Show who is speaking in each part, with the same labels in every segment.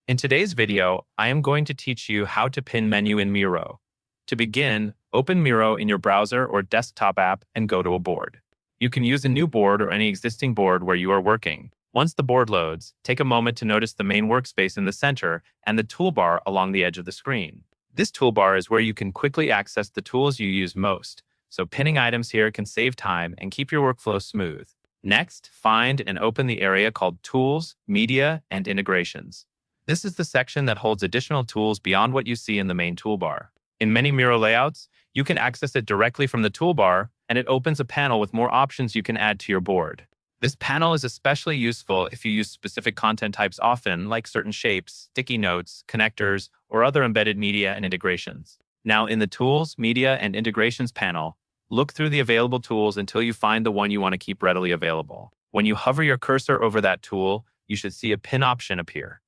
Speaker 1: In today's video, I am going to teach you how to pin menu in Miro. To begin, open Miro in your browser or desktop app and go to a board. You can use a new board or any existing board where you are working. Once the board loads, take a moment to notice the main workspace in the center and the toolbar along the edge of the screen. This toolbar is where you can quickly access the tools you use most, so pinning items here can save time and keep your workflow smooth. Next, find and open the area called Tools, Media, and Integrations. This is the section that holds additional tools beyond what you see in the main toolbar. In many Miro layouts, you can access it directly from the toolbar, and it opens a panel with more options you can add to your board. This panel is especially useful if you use specific content types often, like certain shapes, sticky notes, connectors, or other embedded media and integrations. Now, in the Tools, Media, and Integrations panel, look through the available tools until you find the one you want to keep readily available. When you hover your cursor over that tool, you should see a pin option appear.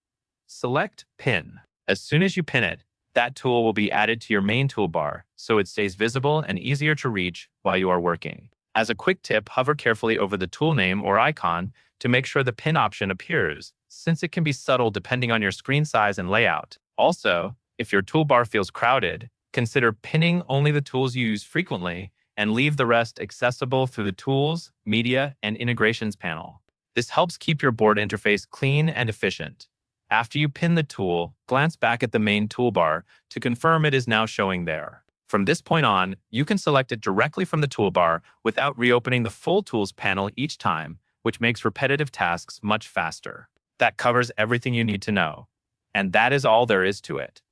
Speaker 1: Select Pin. As soon as you pin it, that tool will be added to your main toolbar, so it stays visible and easier to reach while you are working. As a quick tip, hover carefully over the tool name or icon to make sure the pin option appears, since it can be subtle depending on your screen size and layout. Also, if your toolbar feels crowded, consider pinning only the tools you use frequently and leave the rest accessible through the Tools, Media, and Integrations panel. This helps keep your board interface clean and efficient. After you pin the tool, glance back at the main toolbar to confirm it is now showing there. From this point on, you can select it directly from the toolbar without reopening the full Tools panel each time, which makes repetitive tasks much faster. That covers everything you need to know. And that is all there is to it.